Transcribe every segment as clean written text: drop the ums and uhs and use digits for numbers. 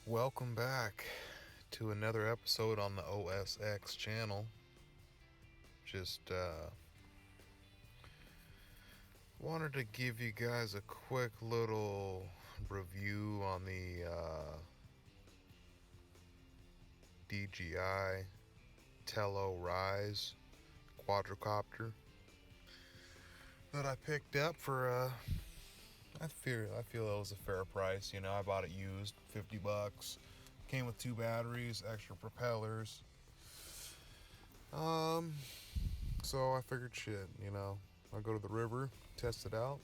Welcome back to another episode on the OSX channel. Just wanted to give you guys a quick little review on the DJI Tello Ryze Quadrocopter that I picked up for I feel it was a fair price. You know, I bought it used, $50. Came with 2 batteries, extra propellers. So I figured, shit, I'll go to the river, test it out,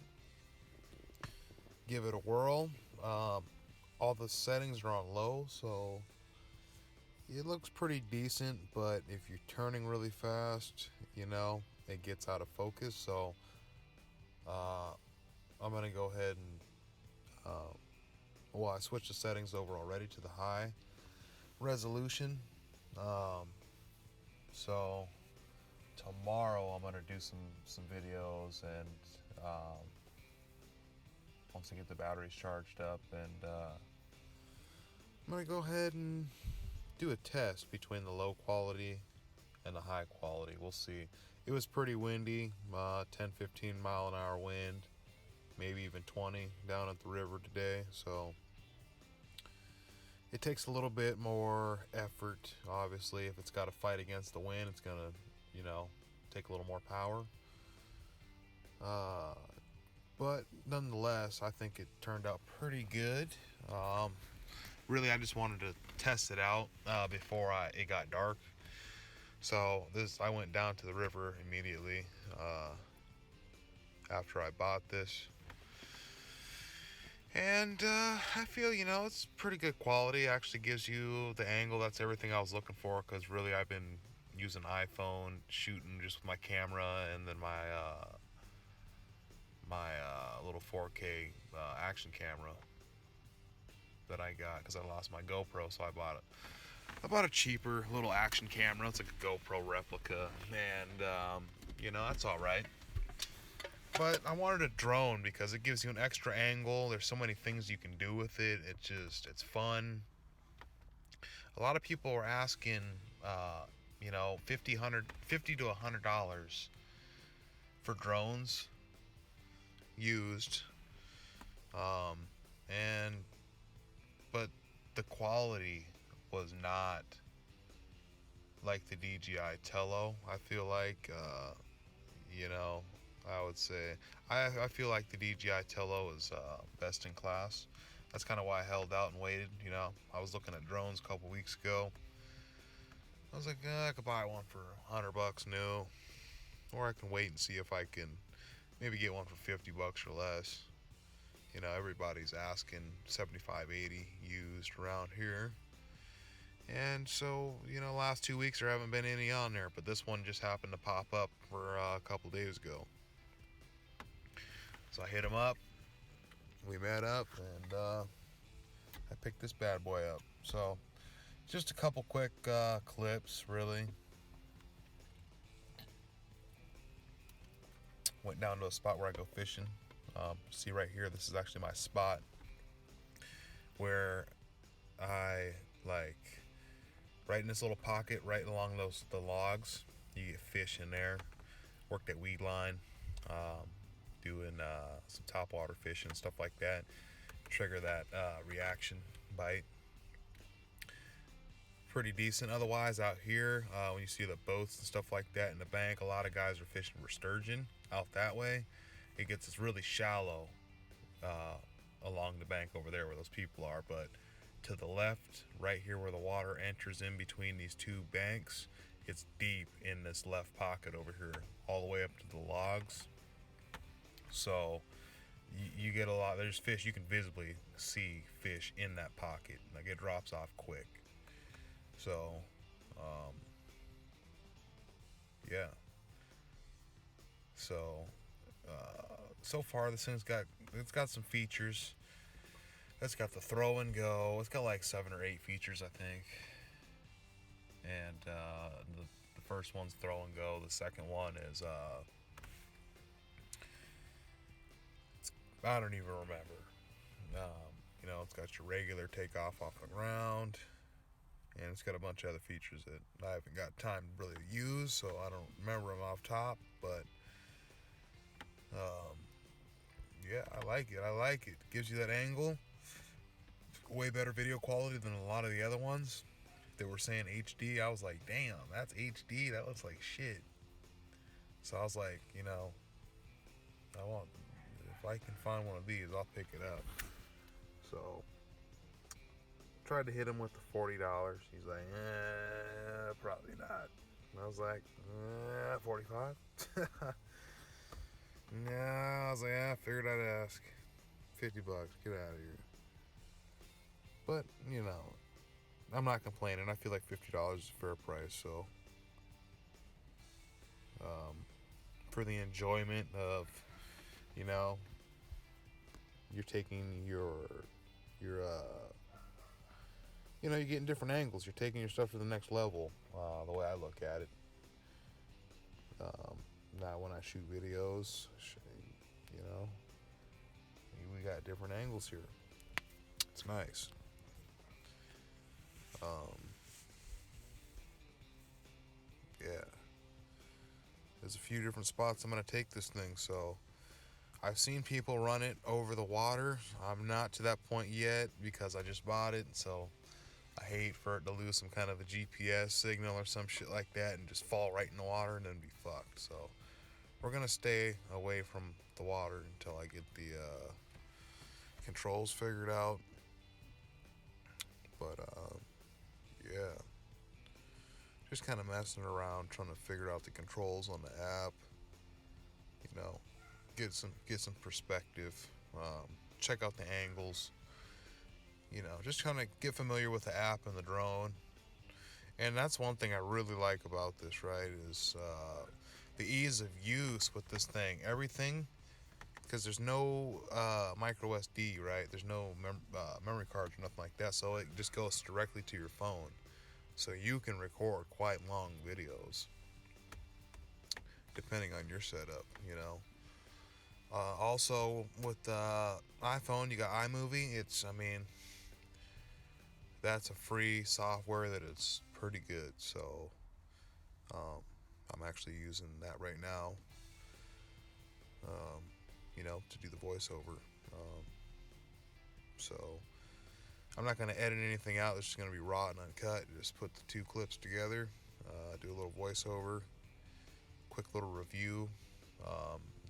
give it a whirl. All the settings are on low, so it looks pretty decent. But if you're turning really fast, it gets out of focus. So I'm gonna go ahead and I switched the settings over already to the high resolution. So tomorrow I'm gonna do some videos, and once I get the batteries charged up, and I'm gonna go ahead and do a test between the low quality and the high quality. We'll see. It was pretty windy, 10-15 mile an hour wind, maybe even 20 down at the river today. So it takes a little bit more effort. Obviously, if it's got to fight against the wind, it's gonna take a little more power. But nonetheless, I think it turned out pretty good. Really, I just wanted to test it out before it got dark. So I went down to the river immediately after I bought this. And I feel, it's pretty good quality. It actually gives you the angle. That's everything I was looking for, because really I've been using iPhone, shooting just with my camera, and then my little 4K action camera that I got, because I lost my GoPro, so I bought a cheaper little action camera. It's like a GoPro replica, and that's all right. But I wanted a drone because it gives you an extra angle. There's so many things you can do with it. It's fun. A lot of people are asking, $50 to $100 for drones used, but the quality was not like the DJI Tello. I feel like, I would say I feel like the DJI Tello is best in class. That's kind of why I held out and waited. I was looking at drones a couple weeks ago. I was like, I could buy one for $100 new, or I can wait and see if I can maybe get one for $50 or less. Everybody's asking 75, 80 used around here. And so, last 2 weeks there haven't been any on there, but this one just happened to pop up for a couple days ago. So I hit him up, we met up, and I picked this bad boy up. So just a couple quick clips, really. Went down to a spot where I go fishing. See right here, this is actually my spot where I right in this little pocket right along the logs. You get fish in there. Worked at weed line, doing some topwater fishing, stuff like that. Trigger that reaction bite. Pretty decent. Otherwise, out here, when you see the boats and stuff like that in the bank, a lot of guys are fishing for sturgeon out that way. It gets really shallow along the bank over there where those people are, but to the left, right here where the water enters in between these two banks, it's deep in this left pocket over here, all the way up to the logs. So you get a lot. There's fish. You can visibly see fish in that pocket. Like, it drops off quick. So yeah. So so far this thing's got some features. It's got the throw and go. It's got like 7 or 8 features, I think. And the first one's throw and go. The second one is I don't even remember. It's got your regular takeoff off the ground, and it's got a bunch of other features that I haven't got time really to use, so I don't remember them off top. But yeah, I like it. I like it. Gives you that angle. Way better video quality than a lot of the other ones. They were saying HD. I was like, damn, that's HD. That looks like shit. So I was like, you know, if I can find one of these, I'll pick it up. So tried to hit him with the $40. He's like, probably not. And I was like, 45. No, I was like, I figured I'd ask. $50, get out of here. But you know, I'm not complaining. I feel like $50 is a fair price. So for the enjoyment of, you know, you're taking your you know, you're getting different angles. You're taking your stuff to the next level. The way I look at it. Now when I shoot videos, you know, we got different angles here. It's nice. Yeah. There's a few different spots I'm going to take this thing. So I've seen people run it over the water. I'm not to that point yet because I just bought it. So I hate for it to lose some kind of a GPS signal or some shit like that and just fall right in the water and then be fucked. So we're going to stay away from the water until I get the controls figured out. But yeah, just kind of messing around trying to figure out the controls on the app, you know, get some perspective, check out the angles, you know, just kind of get familiar with the app and the drone. And that's one thing I really like about this, right, is the ease of use with this thing. Everything, because there's no micro SD, right? There's no memory cards or nothing like that, so it just goes directly to your phone. So you can record quite long videos, depending on your setup, you know. Also, with the iPhone, you got iMovie. I mean, that's a free software that is pretty good. So I'm actually using that right now, you know, to do the voiceover. So I'm not going to edit anything out. It's just going to be raw and uncut. Just put the two clips together, do a little voiceover, quick little review,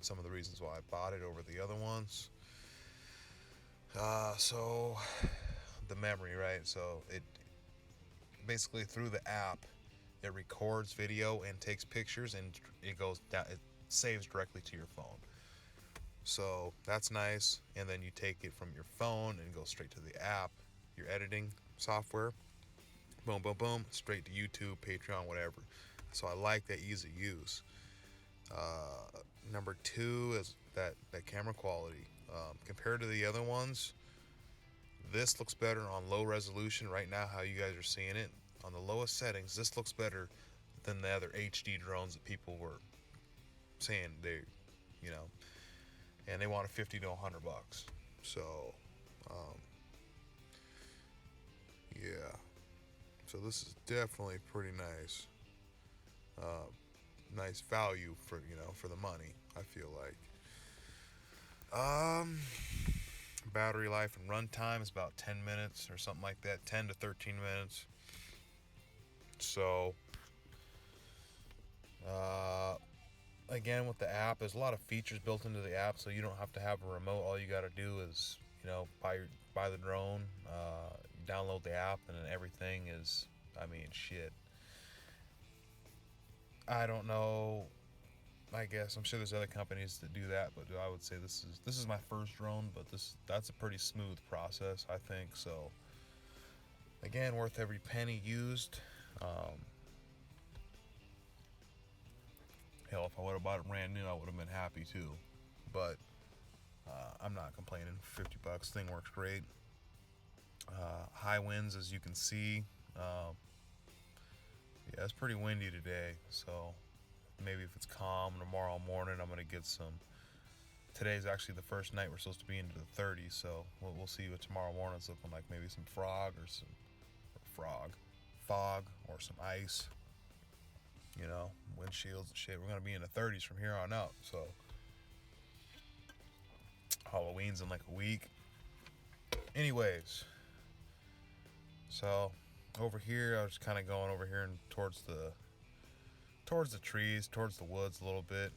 some of the reasons why I bought it over the other ones. So the memory, right? So it basically through the app, it records video and takes pictures, and it goes down. It saves directly to your phone. So that's nice. And then you take it from your phone and go straight to the app, your editing software. Boom, boom, boom, straight to YouTube, Patreon, whatever. So I like that ease of use. Number two is that camera quality. Compared to the other ones, this looks better on low resolution. Right now, how you guys are seeing it, on the lowest settings, this looks better than the other HD drones that people were saying they, you know, and they wanted $50 to $100. So, yeah. So this is definitely pretty nice. Nice value for, you know, for the money, I feel like. Battery life and runtime is about 10 minutes or something like that, 10 to 13 minutes. So again, with the app, there's a lot of features built into the app, so you don't have to have a remote. All you got to do is, you know, buy the drone, download the app, and then everything is, I mean, shit. I don't know. I guess I'm sure there's other companies that do that, but I would say this is my first drone, but that's a pretty smooth process, I think. So again, worth every penny used. Hell, if I would have bought it brand new, I would have been happy too. But I'm not complaining. $50, thing works great. High winds, as you can see. Yeah, it's pretty windy today, so maybe if it's calm tomorrow morning, I'm gonna get some today's actually the first night we're supposed to be into the 30s, so we'll see what tomorrow morning's looking like. Maybe some fog or fog or some ice, you know, windshields and shit. We're gonna be in the 30s from here on out. So Halloween's in like a week. Anyways, so over here I was kind of going over here and towards the trees, towards the woods a little bit.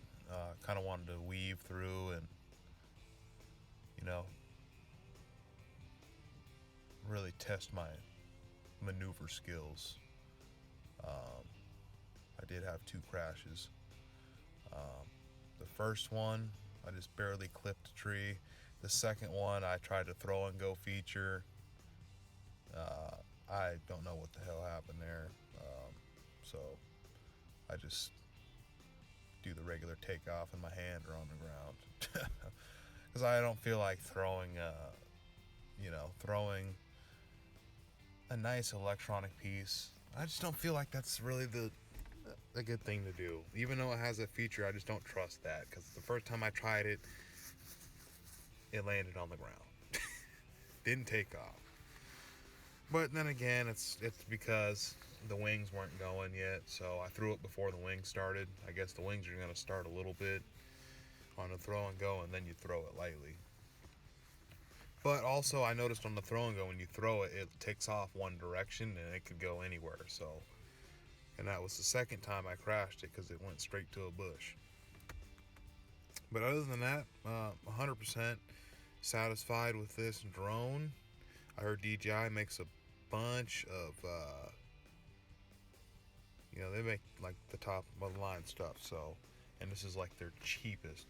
Kind of wanted to weave through and, you know, really test my maneuver skills. I did have 2 crashes. The first one, I just barely clipped a tree. The second one, I tried to throw and go feature. I don't know what the hell happened there. So I just do the regular takeoff and my hand are on the ground. Because I don't feel like throwing a nice electronic piece. I just don't feel like that's really a good thing to do. Even though it has a feature, I just don't trust that, because the first time I tried it, it landed on the ground. Didn't take off. But then again, it's because the wings weren't going yet, so I threw it before the wings started. I guess the wings are going to start a little bit on the throw and go, and then you throw it lightly. But also, I noticed on the throw and go, when you throw it, it takes off one direction and it could go anywhere. So, and that was the second time I crashed it, because it went straight to a bush. But other than that, 100% satisfied with this drone. I heard DJI makes a bunch of, they make like the top of the line stuff. So, and this is like their cheapest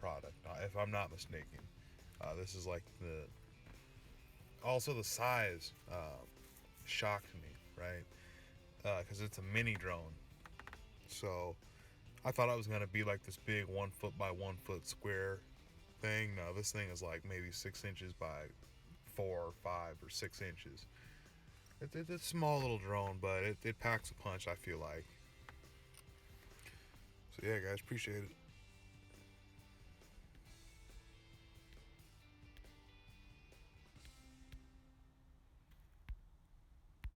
product, if I'm not mistaken. This is like also the size shocked me, right? Because it's a mini drone. So I thought it was gonna be like this big 1 foot by 1 foot square thing. No, this thing is like maybe 6 inches by 4 or 5 or 6 inches. It's a small little drone, but it packs a punch, I feel like. So yeah, guys, appreciate it.